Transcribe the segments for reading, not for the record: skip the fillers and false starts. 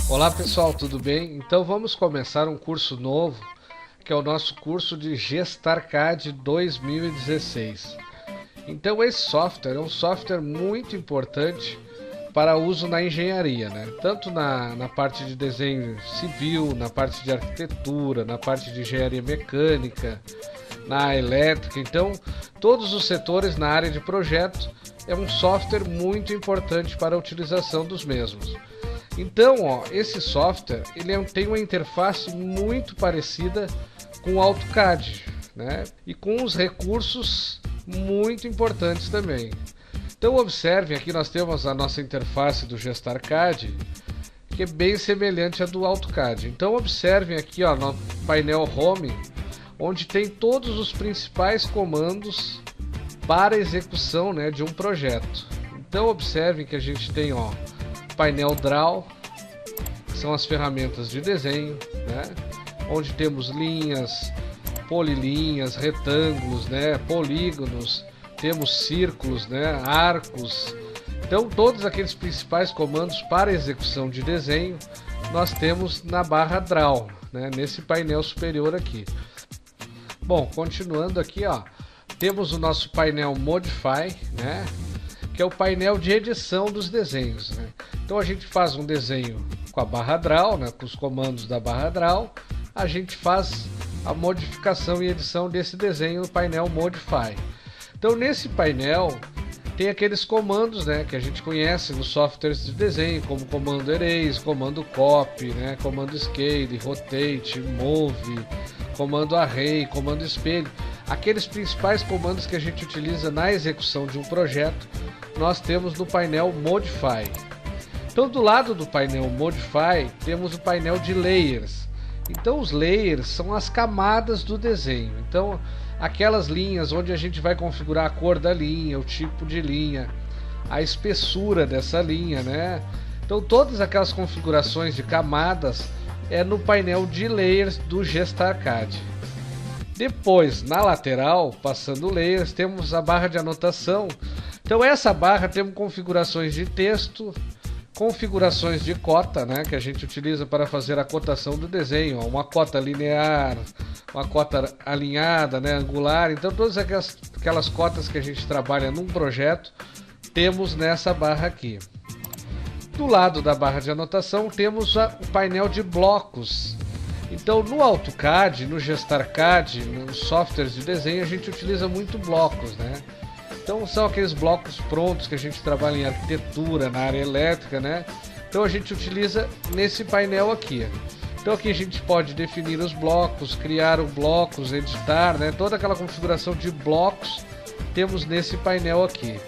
Olá pessoal, tudo bem? Então vamos começar um curso novo, que é o nosso curso de GestarCAD 2016. Então esse software é um software muito importante para uso na engenharia, né? Tanto na parte de desenho civil, na parte de arquitetura, na parte de engenharia mecânica, na elétrica. Então todos os setores na área de projeto é um software muito importante para a utilização dos mesmos. Então, esse software tem uma interface muito parecida com o AutoCAD, né? E com os recursos muito importantes também. Então observem, aqui nós temos a nossa interface do GestarCAD, que é bem semelhante à do AutoCAD. Então observem aqui no painel Home, onde tem todos os principais comandos para execução, né, de um projeto. Então observem que a gente tem painel Draw, que são as ferramentas de desenho, né? Onde temos linhas, polilinhas, retângulos, né? Polígonos, temos círculos, né? Arcos. Então todos aqueles principais comandos para execução de desenho nós temos na barra Draw, né? Nesse painel superior aqui. Bom, continuando aqui, temos o nosso painel Modify, né? Que é o painel de edição dos desenhos, né? Então a gente faz um desenho com a barra Draw, né? Com os comandos da barra Draw, a gente faz a modificação e edição desse desenho no painel Modify. Então nesse painel tem aqueles comandos, né, que a gente conhece nos softwares de desenho, como comando Erase, comando Copy, né? Comando Scale, Rotate, Move, comando Array, comando Espelho. Aqueles principais comandos que a gente utiliza na execução de um projeto, nós temos no painel Modify. Então do lado do painel Modify temos o painel de Layers. Então os Layers são as camadas do desenho. Então aquelas linhas onde a gente vai configurar a cor da linha, o tipo de linha, a espessura dessa linha, né? Então todas aquelas configurações de camadas é no painel de Layers do GestarCAD. Depois, na lateral, passando Layers, temos a barra de anotação. Então essa barra temos configurações de texto, configurações de cota, né, que a gente utiliza para fazer a cotação do desenho, uma cota linear, uma cota alinhada, né, angular. Então todas aquelas cotas que a gente trabalha num projeto, temos nessa barra aqui. Do lado da barra de anotação temos o painel de blocos. Então no AutoCAD, no GestarCAD, nos softwares de desenho a gente utiliza muito blocos, né? Então são aqueles blocos prontos que a gente trabalha em arquitetura, na área elétrica, né? Então a gente utiliza nesse painel aqui. Então aqui a gente pode definir os blocos, criar os blocos, editar, né? Toda aquela configuração de blocos temos nesse painel aqui.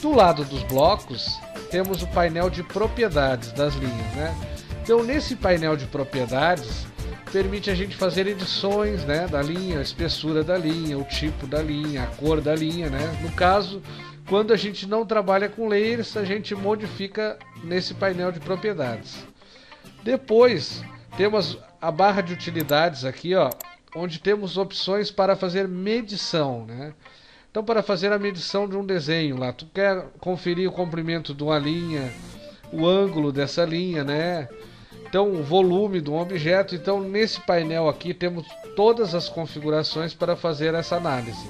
Do lado dos blocos temos o painel de propriedades das linhas, né? Então nesse painel de propriedades permite a gente fazer edições, né, da linha, a espessura da linha, o tipo da linha, a cor da linha, né? No caso, quando a gente não trabalha com layers, a gente modifica nesse painel de propriedades. Depois temos a barra de utilidades aqui, onde temos opções para fazer medição, né? Então para fazer a medição de um desenho lá, tu quer conferir o comprimento de uma linha, o ângulo dessa linha, né? Então o volume de um objeto. Então nesse painel aqui temos todas as configurações para fazer essa análise.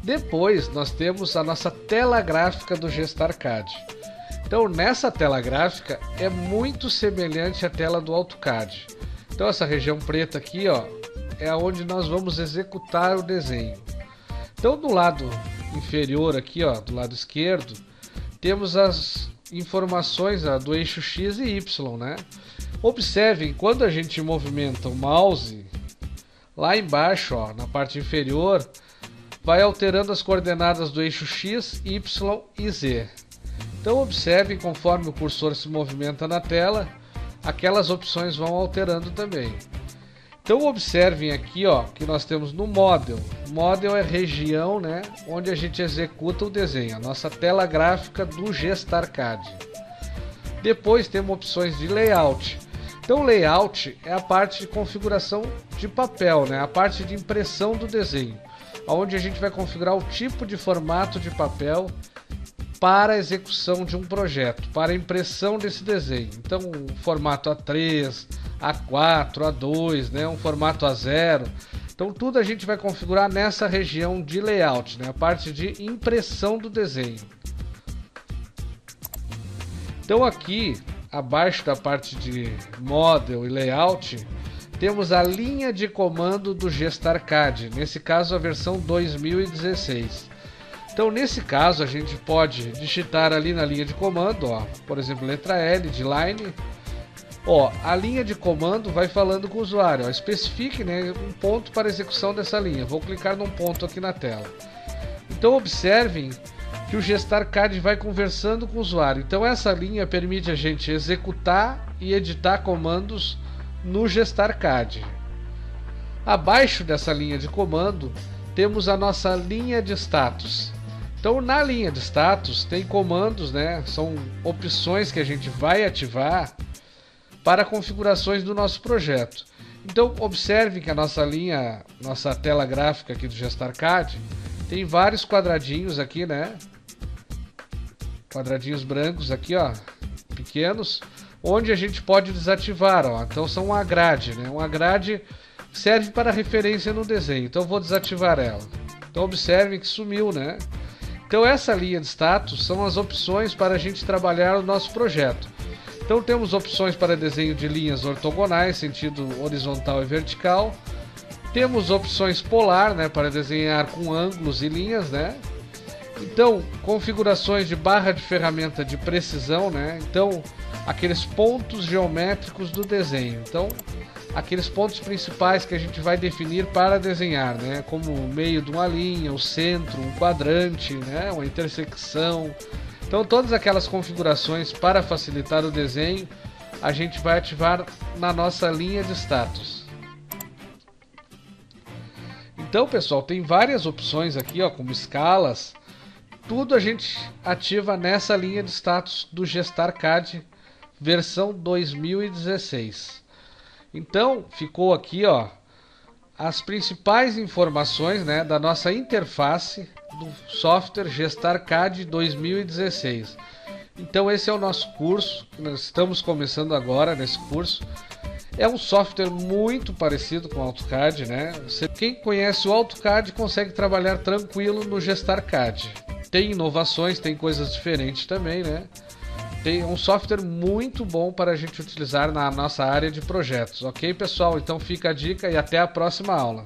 Depois nós temos a nossa tela gráfica do GestarCAD. Então nessa tela gráfica é muito semelhante à tela do AutoCAD. Então essa região preta aqui, é onde nós vamos executar o desenho. Então do lado inferior aqui, do lado esquerdo, temos as informações do eixo X e Y, né? Observem, quando a gente movimenta o mouse, lá embaixo, na parte inferior, vai alterando as coordenadas do eixo X, Y e Z. Então observem, conforme o cursor se movimenta na tela, aquelas opções vão alterando também. Então observem aqui, que nós temos no Model. Model é região, né, onde a gente executa o desenho, a nossa tela gráfica do GestarCAD. Depois temos opções de Layout. Então, layout é a parte de configuração de papel, né? A parte de impressão do desenho, onde a gente vai configurar o tipo de formato de papel para a execução de um projeto, para a impressão desse desenho. Então, um formato A3, A4, A2, né? Um formato A0. Então, tudo a gente vai configurar nessa região de layout, né? A parte de impressão do desenho. Então, aqui abaixo da parte de Model e Layout, temos a linha de comando do GestarCAD, nesse caso a versão 2016. Então, nesse caso, a gente pode digitar ali na linha de comando, ó, por exemplo, letra L de Line. Ó, a linha de comando vai falando com o usuário, ó, especifique, né, um ponto para execução dessa linha. Vou clicar num ponto aqui na tela. Então, observem que o GestarCAD vai conversando com o usuário. Então essa linha permite a gente executar e editar comandos no GestarCAD. Abaixo dessa linha de comando temos a nossa linha de status. Então na linha de status tem comandos, né? São opções que a gente vai ativar para configurações do nosso projeto. Então observe que a nossa linha, nossa tela gráfica aqui do GestarCAD tem vários quadradinhos aqui, né? Quadradinhos brancos aqui, ó, pequenos, onde a gente pode desativar, ó. Então são uma grade, né? Uma grade serve para referência no desenho. Então eu vou desativar ela. Então observem que sumiu, né? Então essa linha de status são as opções para a gente trabalhar o nosso projeto. Então temos opções para desenho de linhas ortogonais, sentido horizontal e vertical. Temos opções polar, né, para desenhar com ângulos e linhas, né? Então, configurações de barra de ferramenta de precisão, né? Então, aqueles pontos geométricos do desenho. Então, aqueles pontos principais que a gente vai definir para desenhar, né? Como o meio de uma linha, o centro, um quadrante, né? Uma intersecção. Então, todas aquelas configurações para facilitar o desenho, a gente vai ativar na nossa linha de status. Então, pessoal, tem várias opções aqui, ó, como escalas. Tudo a gente ativa nessa linha de status do GestarCAD versão 2016. Então, ficou aqui, ó, as principais informações, né, da nossa interface do software GestarCAD 2016. Então, esse é o nosso curso, nós estamos começando agora nesse curso. É um software muito parecido com o AutoCAD, né? Quem conhece o AutoCAD consegue trabalhar tranquilo no GestarCAD. Tem inovações, tem coisas diferentes também, né? Tem um software muito bom para a gente utilizar na nossa área de projetos. Ok, pessoal? Então fica a dica e até a próxima aula.